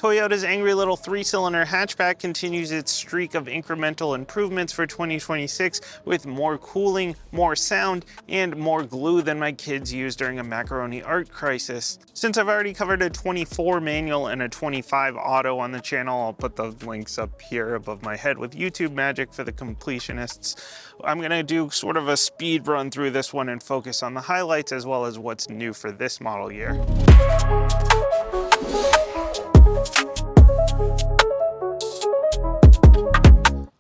Toyota's angry little 3-cylinder hatchback continues its streak of incremental improvements for 2026 with more cooling, more sound, and more glue than my kids used during a macaroni art crisis. Since I've already covered a 24 manual and a 25 auto on the channel, I'll put the links up here above my head with YouTube magic for the completionists. I'm gonna do sort of a speed run through this one and focus on the highlights as well as what's new for this model year.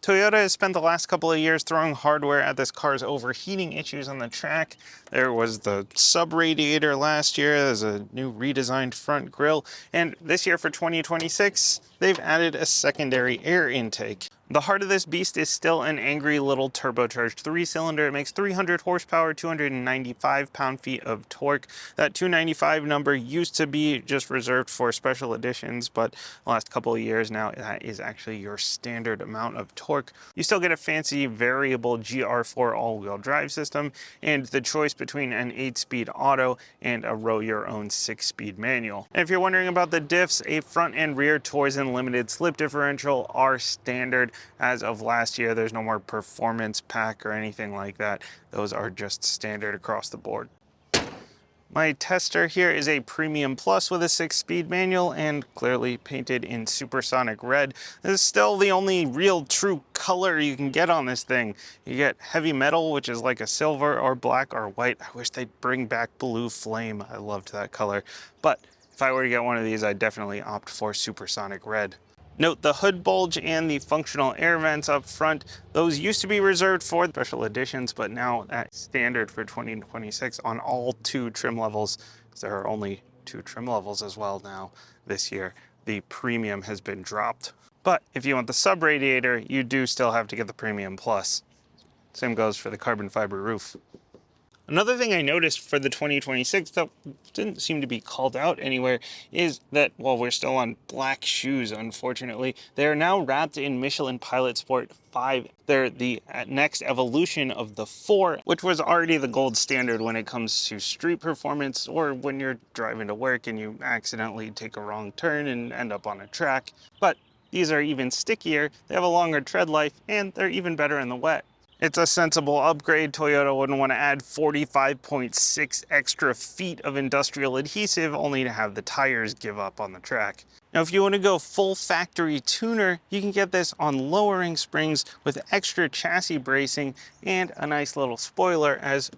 Toyota has spent the last couple of years throwing hardware at this car's overheating issues on the track. There was the sub-radiator last year, there's a new redesigned front grille, and this year for 2026, they've added a secondary air intake. The heart of this beast is still an angry little turbocharged 3-cylinder. It makes 300 horsepower, 295 pound-feet of torque. That 295 number used to be just reserved for special editions, but the last couple of years now, that is actually your standard amount of torque. You still get a fancy variable GR4 all-wheel drive system, and the choice between an 8-speed auto and a row-your-own 6-speed manual. And if you're wondering about the diffs, a front and rear Torsen limited slip differential are standard. As of last year, there's no more performance pack or anything like that. Those are just standard across the board. My tester here is a Premium Plus with a 6-speed manual and clearly painted in supersonic red. This is still the only real true color you can get on this thing. You get heavy metal, which is like a silver or black or white. I wish they'd bring back blue flame. I loved that color. But if I were to get one of these, I'd definitely opt for supersonic red. Note the hood bulge and the functional air vents up front. Those used to be reserved for special editions, but now that's standard for 2026 on all 2 trim levels. There are only 2 trim levels as well now this year. The Premium has been dropped. But if you want the sub-radiator, you do still have to get the Premium Plus. Same goes for the carbon fiber roof. Another thing I noticed for the 2026 that didn't seem to be called out anywhere is that while we're still on black shoes, unfortunately, they are now wrapped in Michelin Pilot Sport 5. They're the next evolution of the 4, which was already the gold standard when it comes to street performance or when you're driving to work and you accidentally take a wrong turn and end up on a track. But these are even stickier, they have a longer tread life, and they're even better in the wet. It's a sensible upgrade. Toyota wouldn't want to add 45.6 extra feet of industrial adhesive only to have the tires give up on the track. Now, if you want to go full factory tuner, you can get this on lowering springs with extra chassis bracing and a nice little spoiler as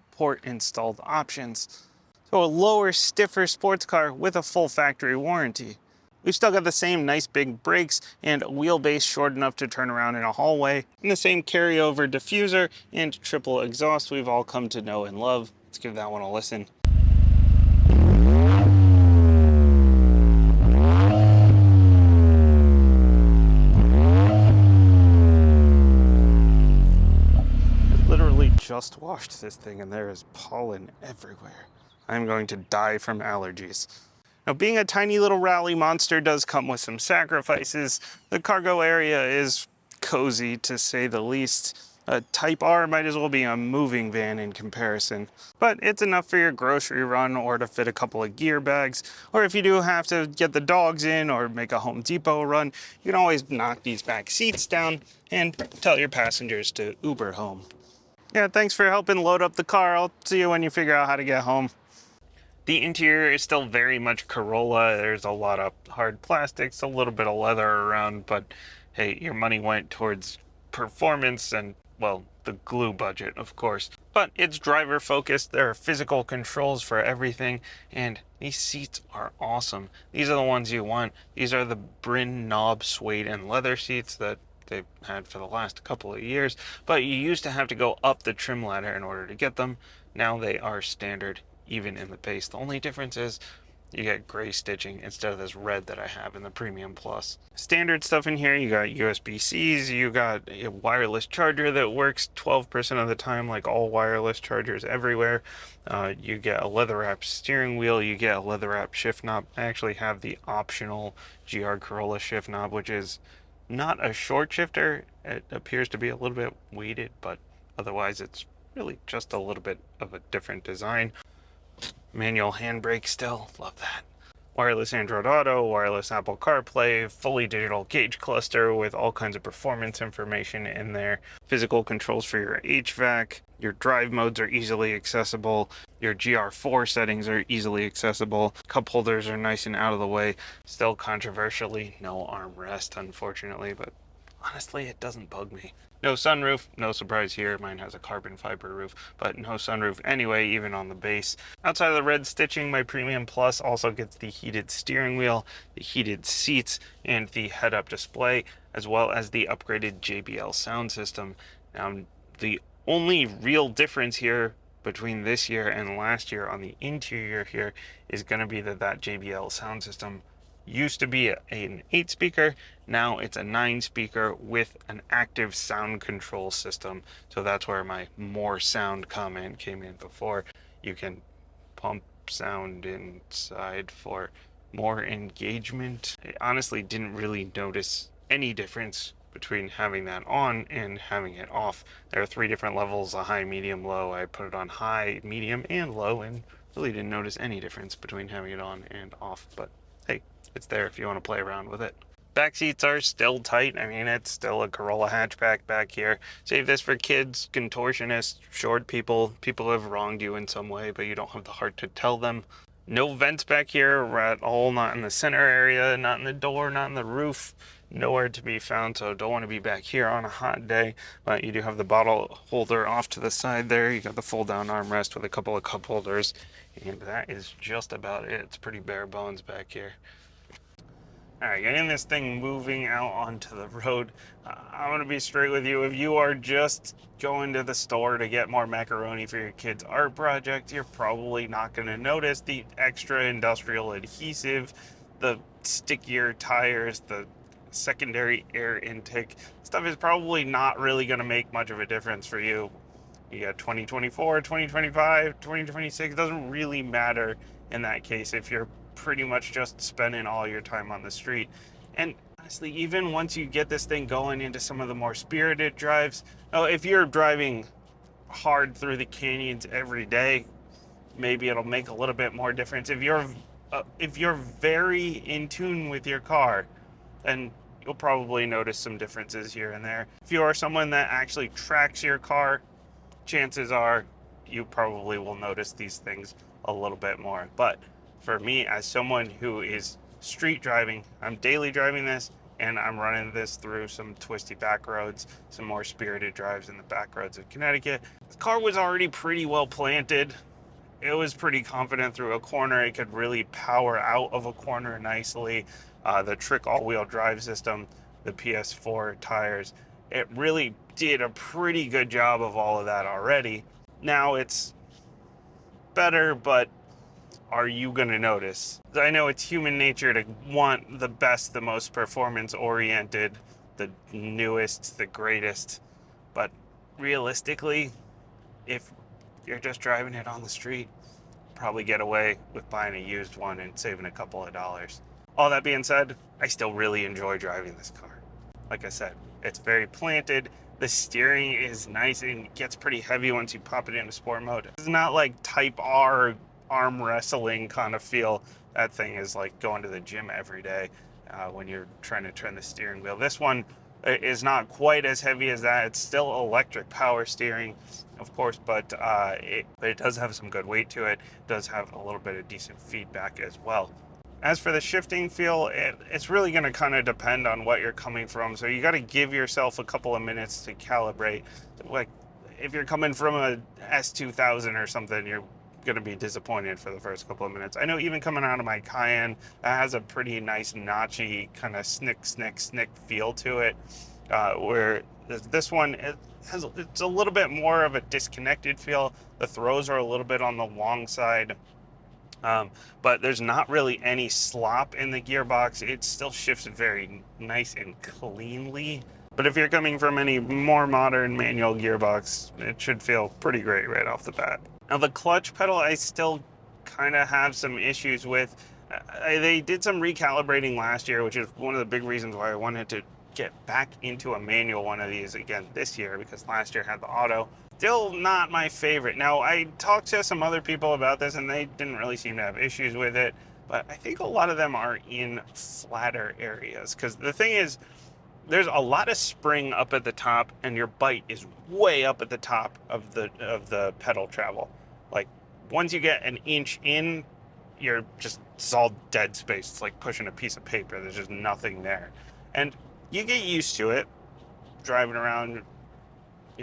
port installed options. So a lower, stiffer sports car with a full factory warranty. We've still got the same nice big brakes and a wheelbase short enough to turn around in a hallway, and the same carryover diffuser and triple exhaust we've all come to know and love. Let's give that one a listen. I literally just washed this thing and there is pollen everywhere. I'm going to die from allergies. Now, being a tiny little rally monster does come with some sacrifices. The cargo area is cozy, to say the least. A Type R might as well be a moving van in comparison. But it's enough for your grocery run or to fit a couple of gear bags. Or if you do have to get the dogs in or make a Home Depot run, you can always knock these back seats down and tell your passengers to Uber home. Yeah, thanks for helping load up the car. I'll see you when you figure out how to get home. The interior is still very much Corolla. There's a lot of hard plastics, a little bit of leather around, but hey, your money went towards performance and, well, the glue budget, of course. But it's driver focused. There are physical controls for everything, and these seats are awesome. These are the ones you want. These are the Brin Naub suede and leather seats that they've had for the last couple of years, but you used to have to go up the trim ladder in order to get them. Now they are standard even in the base. The only difference is you get gray stitching instead of this red that I have in the Premium Plus. Standard stuff in here, you got USB-Cs, you got a wireless charger that works 12% of the time like all wireless chargers everywhere. You get a leather-wrapped steering wheel, you get a leather-wrapped shift knob. I actually have the optional GR Corolla shift knob, which is not a short shifter. It appears to be a little bit weighted, but otherwise it's really just a little bit of a different design. Manual handbrake still, love that. wireless Android Auto, wireless Apple CarPlay, fully digital gauge cluster with all kinds of performance information in there, physical controls for your HVAC, your drive modes are easily accessible, your GR4 settings are easily accessible, cup holders are nice and out of the way, still controversially, no armrest unfortunately, but honestly it doesn't bug me. No sunroof, no surprise here, mine has a carbon fiber roof, but no sunroof anyway, even on the base. Outside of the red stitching, my Premium Plus also gets the heated steering wheel, the heated seats, and the head-up display, as well as the upgraded JBL sound system. Now, the only real difference here between this year and last year on the interior here is going to be that JBL sound system used to be an 8 speaker, now it's a 9 speaker with an active sound control system. So that's where my more sound comment came in before. You can pump sound inside for more engagement. I honestly didn't really notice any difference between having that on and having it off. There are 3 different levels, a high, medium, low. I put it on high, medium, and low, and really didn't notice any difference between having it on and off, but hey, it's there if you want to play around with it. Back seats are still tight. I mean, it's still a Corolla hatchback back here. Save this for kids, contortionists, short people, people who have wronged you in some way, but you don't have the heart to tell them. No vents back here at all, not in the center area, not in the door, not in the roof. Nowhere to be found, so don't want to be back here on a hot day. But you do have the bottle holder off to the side there. You got the fold down armrest with a couple of cup holders. And that is just about it. It's pretty bare bones back here. Alright, getting this thing moving out onto the road. I'm going to be straight with you. If you are just going to the store to get more macaroni for your kid's art project, you're probably not going to notice the extra industrial adhesive, the stickier tires, the secondary air intake. Stuff is probably not really going to make much of a difference for you. You got 2024, 2025, 2026. It doesn't really matter in that case if you're pretty much just spending all your time on the street. And honestly, even once you get this thing going into some of the more spirited drives, if you're driving hard through the canyons every day, maybe it'll make a little bit more difference. If you're very in tune with your car, then you'll probably notice some differences here and there. If you are someone that actually tracks your car, chances are you probably will notice these things a little bit more. But for me, as someone who is street driving, I'm daily driving this, and I'm running this through some twisty back roads, some more spirited drives in the back roads of Connecticut. The car was already pretty well planted. It was pretty confident through a corner. It could really power out of a corner nicely. The Trick all-wheel drive system, the PS4 tires, it really did a pretty good job of all of that already. Now it's better, but are you going to notice? I know it's human nature to want the best, the most performance-oriented, the newest, the greatest, but realistically, if you're just driving it on the street, probably get away with buying a used one and saving a couple of dollars. All that being said, I still really enjoy driving this car. Like I said, it's very planted. The steering is nice and gets pretty heavy once you pop it into sport mode. It's not like Type R arm wrestling kind of feel. That thing is like going to the gym every day when you're trying to turn the steering wheel. This one is not quite as heavy as that. It's still electric power steering, of course, but it does have some good weight to it. It does have a little bit of decent feedback as well. As for the shifting feel, it's really going to kind of depend on what you're coming from. So you got to give yourself a couple of minutes to calibrate. Like if you're coming from a S2000 or something, you're going to be disappointed for the first couple of minutes. I know even coming out of my Cayenne, that has a pretty nice notchy kind of snick feel to it. Where this one, it's a little bit more of a disconnected feel. The throws are a little bit on the long side. But there's not really any slop in the gearbox. It still shifts very nice and cleanly. But if you're coming from any more modern manual gearbox, it should feel pretty great right off the bat. Now the clutch pedal, I still kind of have some issues with. They did some recalibrating last year, which is one of the big reasons why I wanted to get back into a manual one of these again this year, because last year had the auto. Still not my favorite. Now, I talked to some other people about this, and they didn't really seem to have issues with it. but I think a lot of them are in flatter areas. Because the thing is, there's a lot of spring up at the top, and your bite is way up at the top of the pedal travel. Like once you get an inch in, you're just, it's all dead space. It's like pushing a piece of paper. There's just nothing there, and you get used to it driving around,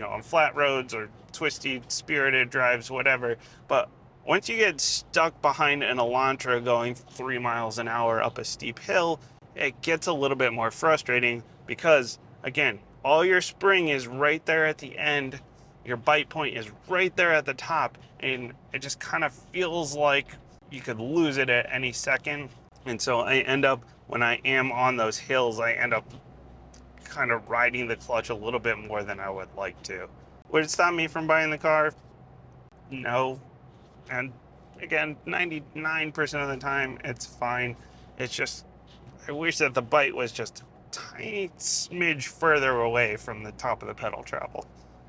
on flat roads or twisty, spirited drives, whatever. But once you get stuck behind an Elantra going 3 miles an hour up a steep hill, it gets a little bit more frustrating because, again, all your spring is right there at the end. Your bite point is right there at the top, and it just kind of feels like you could lose it at any second. And so I end up, when I am on those hills, I end up kind of riding the clutch a little bit more than I would like to. Would it stop me from buying the car? No. And again, 99% of the time, it's fine. It's just, I wish that the bite was just a tiny smidge further away from the top of the pedal travel.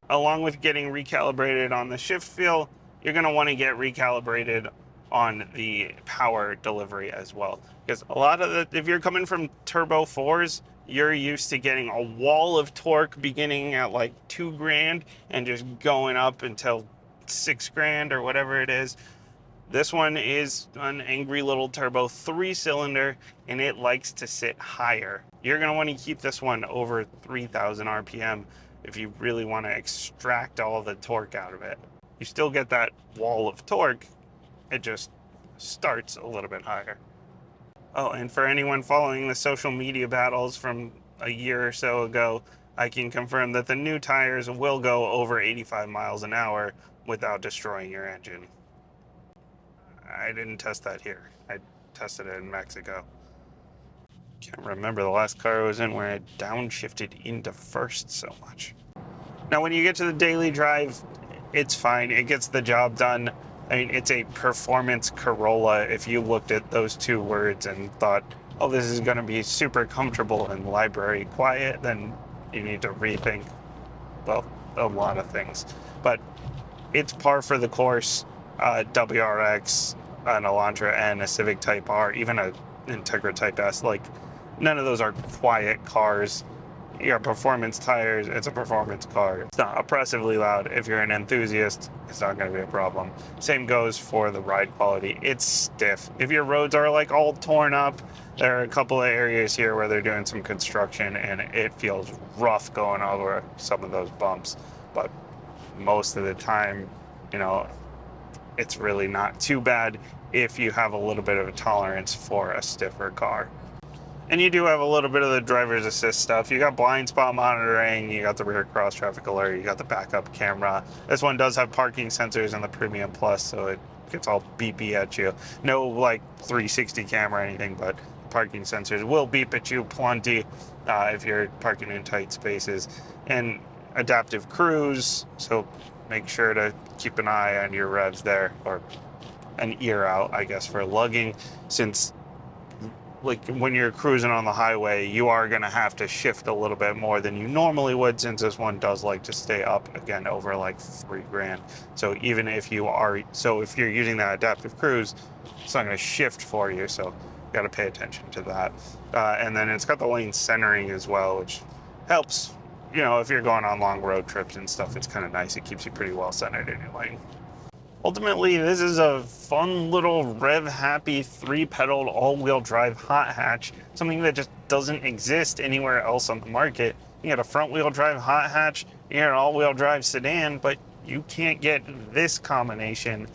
Along with getting recalibrated on the shift feel, you're going to want to get recalibrated on the power delivery as well. Because a lot of if you're coming from turbo 4s, you're used to getting a wall of torque beginning at like 2 grand and just going up until 6 grand or whatever it is. This one is an angry little turbo 3-cylinder, and it likes to sit higher. You're going to want to keep this one over 3,000 RPM if you really want to extract all the torque out of it. You still get that wall of torque, it just starts a little bit higher. Oh, and for anyone following the social media battles from a year or so ago, I can confirm that the new tires will go over 85 miles an hour without destroying your engine. I didn't test that here. I tested it in Mexico. Can't remember the last car I was in where I downshifted into first so much. Now, when you get to the daily drive, it's fine. It gets the job done. I mean, it's a performance Corolla. If you looked at those two words and thought, oh, this is going to be super comfortable and library quiet, then you need to rethink, well, a lot of things. But it's par for the course. WRX, an Elantra, and a Civic Type R, even a Integra Type S, like none of those are quiet cars. Your performance tires, it's a performance car. It's not oppressively loud. If you're an enthusiast, it's not going to be a problem. Same goes for the ride quality. It's stiff. If your roads are like all torn up, there are a couple of areas here where they're doing some construction and it feels rough going over some of those bumps. But most of the time, it's really not too bad if you have a little bit of a tolerance for a stiffer car. And you do have a little bit of the driver's assist stuff. You got blind spot monitoring, you got the rear cross traffic alert, you got the backup camera. This one does have parking sensors in the Premium Plus, so it gets all beepy at you. No like 360 camera or anything, but parking sensors will beep at you plenty if you're parking in tight spaces. And adaptive cruise, so make sure to keep an eye on your revs there, or an ear out, I guess, for lugging, since like when you're cruising on the highway, you are going to have to shift a little bit more than you normally would, since this one does like to stay up again over like 3 grand. So even if if you're using that adaptive cruise, it's not going to shift for you. So you got to pay attention to that. And then it's got the lane centering as well, which helps. If you're going on long road trips and stuff, it's kind of nice. It keeps you pretty well centered in your lane. Ultimately, this is a fun little rev-happy 3-pedaled all-wheel drive hot hatch, something that just doesn't exist anywhere else on the market. You get a front-wheel drive hot hatch, you get an all-wheel drive sedan, but you can't get this combination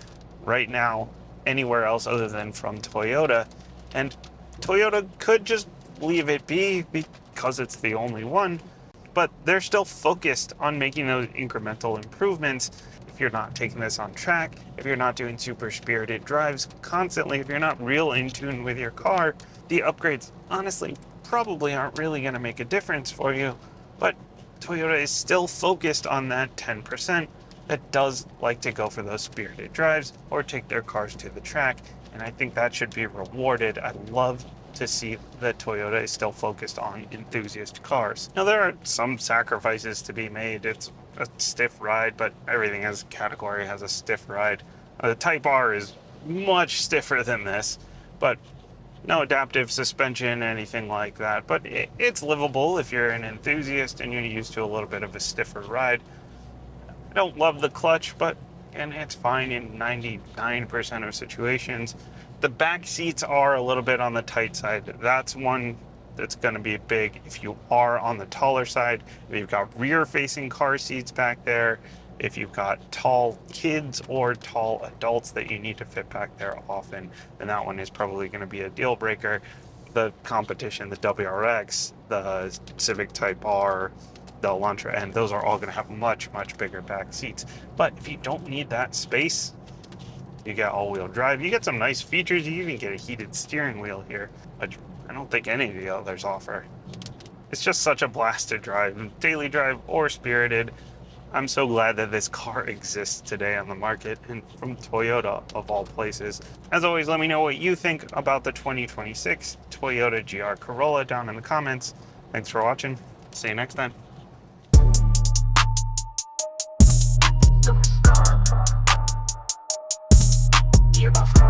right now anywhere else other than from Toyota. And Toyota could just leave it be because it's the only one, but they're still focused on making those incremental improvements. If you're not taking this on track, if you're not doing super spirited drives constantly, if you're not real in tune with your car, the upgrades honestly probably aren't really going to make a difference for you. But Toyota is still focused on that 10% that does like to go for those spirited drives or take their cars to the track, and I think that should be rewarded. I love to see that Toyota is still focused on enthusiast cars. Now, there are some sacrifices to be made. It's a stiff ride, but everything as a category has a stiff ride. The Type R is much stiffer than this, but no adaptive suspension, anything like that. But it's livable if you're an enthusiast and you're used to a little bit of a stiffer ride. I don't love the clutch, but and it's fine in 99% of situations. The back seats are a little bit on the tight side. That's one that's going to be big if you are on the taller side. If you've got rear-facing car seats back there, if you've got tall kids or tall adults that you need to fit back there often, then that one is probably going to be a deal breaker. The competition, the WRX, the Civic Type R, the Elantra, and those are all going to have much, much bigger back seats. But if you don't need that space, you get all-wheel drive. You get some nice features. You even get a heated steering wheel here, which I don't think any of the others offer. It's just such a blast to drive, daily drive or spirited. I'm so glad that this car exists today on the market, and from Toyota of all places. As always, let me know what you think about the 2026 Toyota GR Corolla down in the comments. Thanks for watching. See you next time. You're my friend.